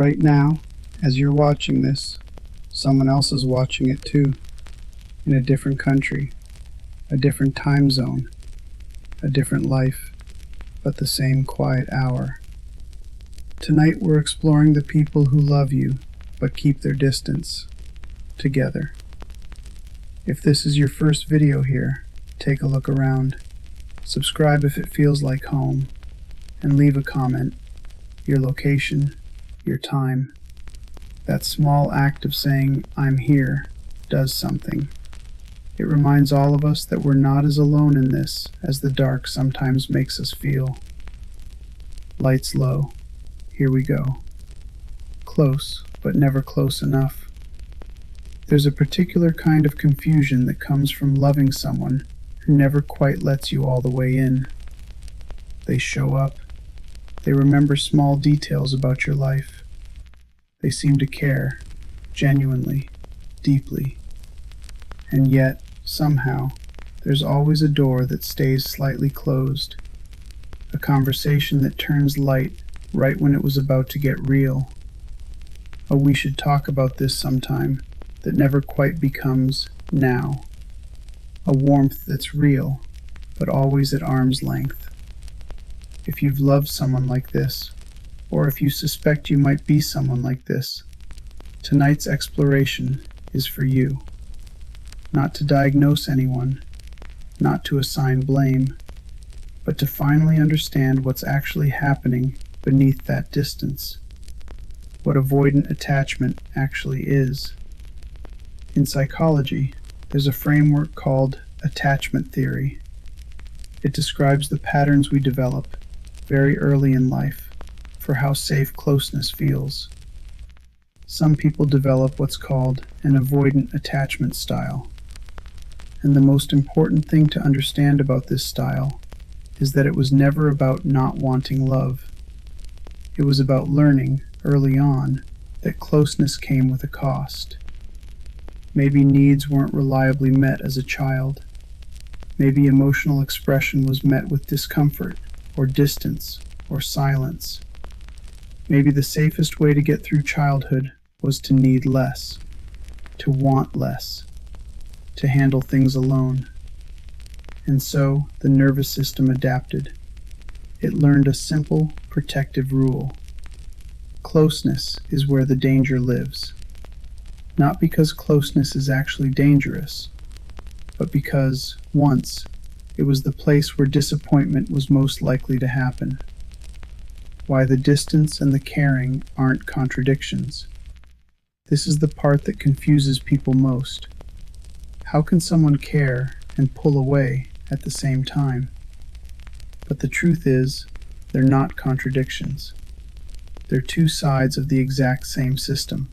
right now, as you're watching this, someone else is watching it too, in a different country, a different time zone, a different life, but the same quiet hour. Tonight we're exploring the people who love you, but keep their distance, together. If this is your first video here, take a look around, subscribe if it feels like home, and leave a comment, your location, your time. That small act of saying, "I'm here," does something. It reminds all of us that we're not as alone in this as the dark sometimes makes us feel. Lights low. Here we go. Close, but never close enough. There's a particular kind of confusion that comes from loving someone who never quite lets you all the way in. They show up. They remember small details about your life. They seem to care, genuinely, deeply. And yet, somehow, there's always a door that stays slightly closed. A conversation that turns light right when it was about to get real. A "we should talk about this sometime" that never quite becomes now. A warmth that's real, but always at arm's length. If you've loved someone like this, or if you suspect you might be someone like this, tonight's exploration is for you. Not to diagnose anyone, not to assign blame, but to finally understand what's actually happening beneath that distance. What avoidant attachment actually is. In psychology, there's a framework called attachment theory. It describes the patterns we develop very early in life for how safe closeness feels. Some people develop what's called an avoidant attachment style. And the most important thing to understand about this style is that it was never about not wanting love. It was about learning early on that closeness came with a cost. Maybe needs weren't reliably met as a child. Maybe emotional expression was met with discomfort, or distance, or silence. Maybe the safest way to get through childhood was to need less, to want less, to handle things alone. And so the nervous system adapted. It learned a simple, protective rule. Closeness is where the danger lives. Not because closeness is actually dangerous, but because, once, it was the place where disappointment was most likely to happen. Why the distance and the caring aren't contradictions. This is the part that confuses people most. How can someone care and pull away at the same time? But the truth is, they're not contradictions. They're two sides of the exact same system.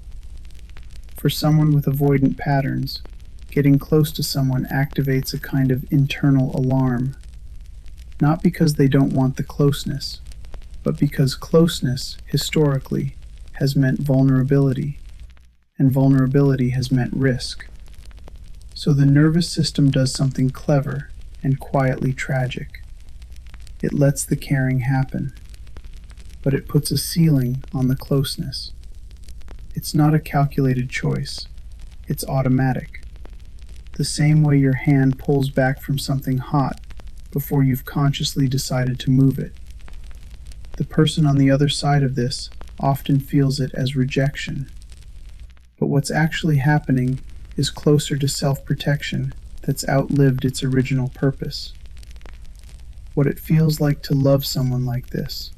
For someone with avoidant patterns, getting close to someone activates a kind of internal alarm. Not because they don't want the closeness, but because closeness, historically, has meant vulnerability, and vulnerability has meant risk. So the nervous system does something clever and quietly tragic. It lets the caring happen, but it puts a ceiling on the closeness. It's not a calculated choice. It's automatic. The same way your hand pulls back from something hot before you've consciously decided to move it. The person on the other side of this often feels it as rejection. But what's actually happening is closer to self-protection that's outlived its original purpose. What it feels like to love someone like this.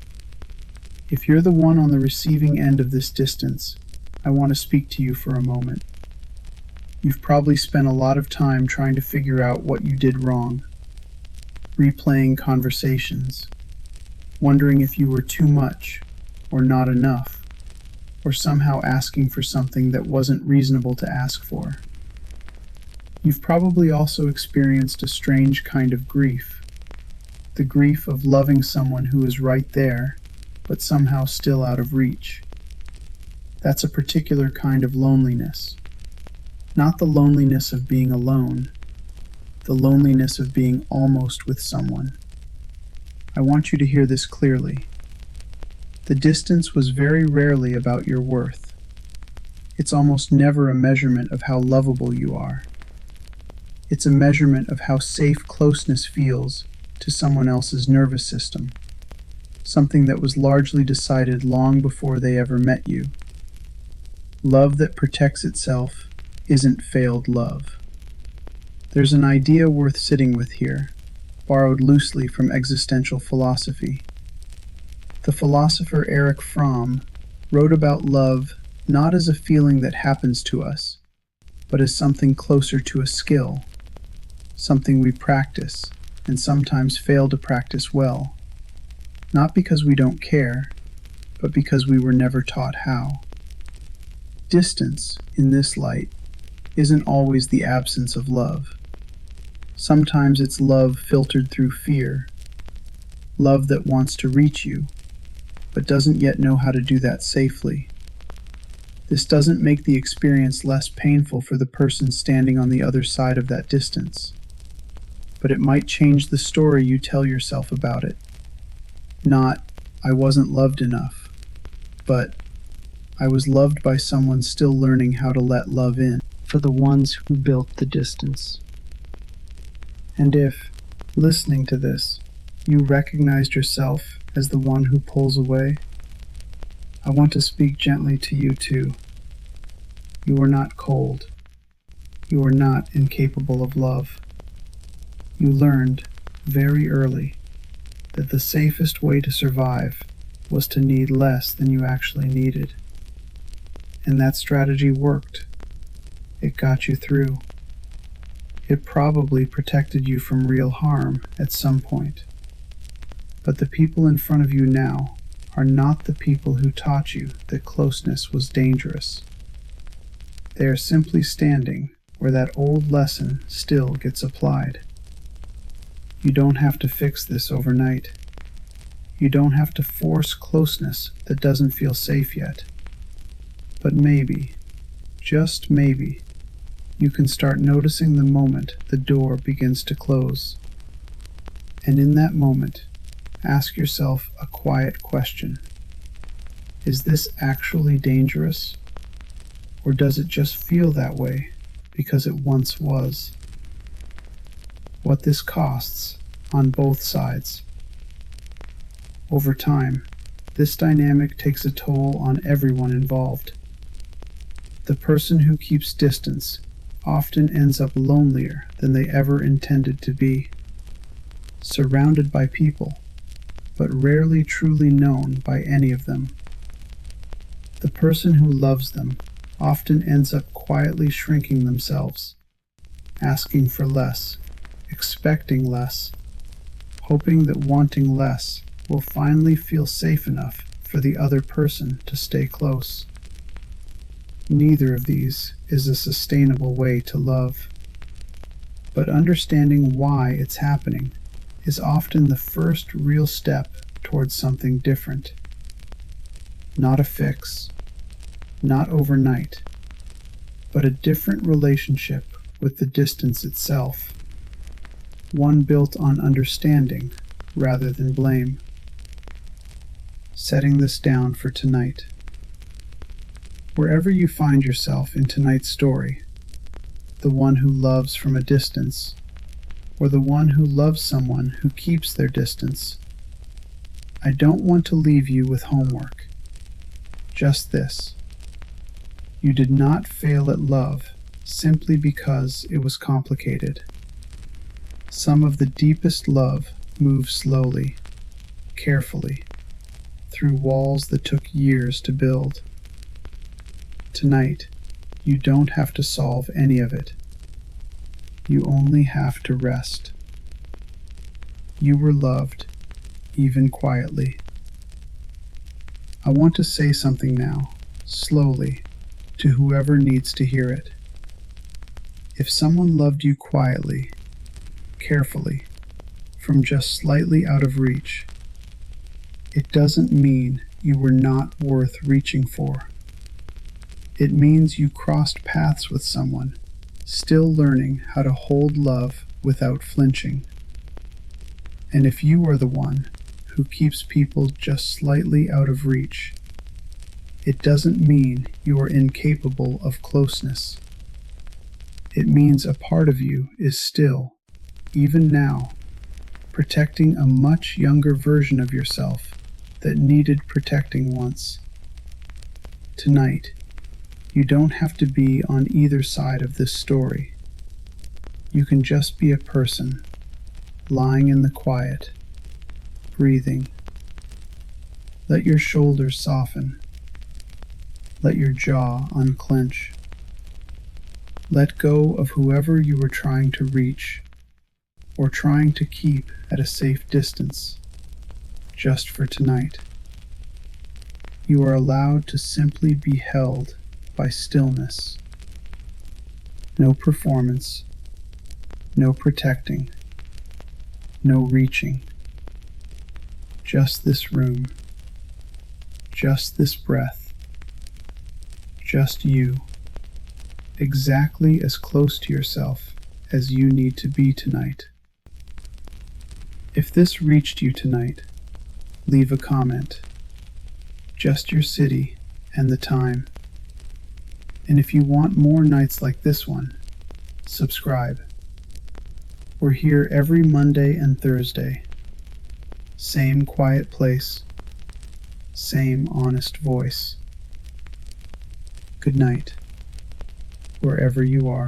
If you're the one on the receiving end of this distance, I want to speak to you for a moment. You've probably spent a lot of time trying to figure out what you did wrong, replaying conversations, wondering if you were too much or not enough, or somehow asking for something that wasn't reasonable to ask for. You've probably also experienced a strange kind of grief, the grief of loving someone who is right there, but somehow still out of reach. That's a particular kind of loneliness. Not the loneliness of being alone, the loneliness of being almost with someone. I want you to hear this clearly. The distance was very rarely about your worth. It's almost never a measurement of how lovable you are. It's a measurement of how safe closeness feels to someone else's nervous system, something that was largely decided long before they ever met you. Love that protects itself isn't failed love. There's an idea worth sitting with here, borrowed loosely from existential philosophy. The philosopher Erich Fromm wrote about love not as a feeling that happens to us, but as something closer to a skill, something we practice and sometimes fail to practice well, not because we don't care, but because we were never taught how. Distance, in this light, isn't always the absence of love. Sometimes it's love filtered through fear, love that wants to reach you, but doesn't yet know how to do that safely. This doesn't make the experience less painful for the person standing on the other side of that distance, but it might change the story you tell yourself about it. Not, I wasn't loved enough, but I was loved by someone still learning how to let love in. For the ones who built the distance. And if, listening to this, you recognized yourself as the one who pulls away, I want to speak gently to you too. You are not cold. You are not incapable of love. You learned, very early, that the safest way to survive was to need less than you actually needed. And that strategy worked. It got you through. It probably protected you from real harm at some point. But the people in front of you now are not the people who taught you that closeness was dangerous. They are simply standing where that old lesson still gets applied. You don't have to fix this overnight. You don't have to force closeness that doesn't feel safe yet. But maybe, just maybe, you can start noticing the moment the door begins to close. And in that moment, ask yourself a quiet question. Is this actually dangerous? Or does it just feel that way because it once was? What this costs on both sides. Over time, this dynamic takes a toll on everyone involved. The person who keeps distance often ends up lonelier than they ever intended to be, surrounded by people, but rarely truly known by any of them. The person who loves them often ends up quietly shrinking themselves, asking for less, expecting less, hoping that wanting less will finally feel safe enough for the other person to stay close. Neither of these is a sustainable way to love. But understanding why it's happening is often the first real step towards something different. Not a fix, not overnight, but a different relationship with the distance itself. One built on understanding rather than blame. Setting this down for tonight. Wherever you find yourself in tonight's story, the one who loves from a distance, or the one who loves someone who keeps their distance, I don't want to leave you with homework. Just this. You did not fail at love simply because it was complicated. Some of the deepest love moves slowly, carefully, through walls that took years to build. Tonight, you don't have to solve any of it. You only have to rest. You were loved, even quietly. I want to say something now, slowly, to whoever needs to hear it. If someone loved you quietly, carefully, from just slightly out of reach, it doesn't mean you were not worth reaching for. It means you crossed paths with someone, still learning how to hold love without flinching. And if you are the one who keeps people just slightly out of reach. It doesn't mean you are incapable of closeness. It means a part of you is still, even now, protecting a much younger version of yourself that needed protecting once. Tonight, you don't have to be on either side of this story. You can just be a person, lying in the quiet, breathing. Let your shoulders soften. Let your jaw unclench. Let go of whoever you were trying to reach or trying to keep at a safe distance, just for tonight. You are allowed to simply be held by stillness. No performance, no protecting, no reaching. Just this room, just this breath, just you, exactly as close to yourself as you need to be tonight. If this reached you tonight, leave a comment. Just your city and the time. And if you want more nights like this one, subscribe. We're here every Monday and Thursday. Same quiet place, same honest voice. Good night, wherever you are.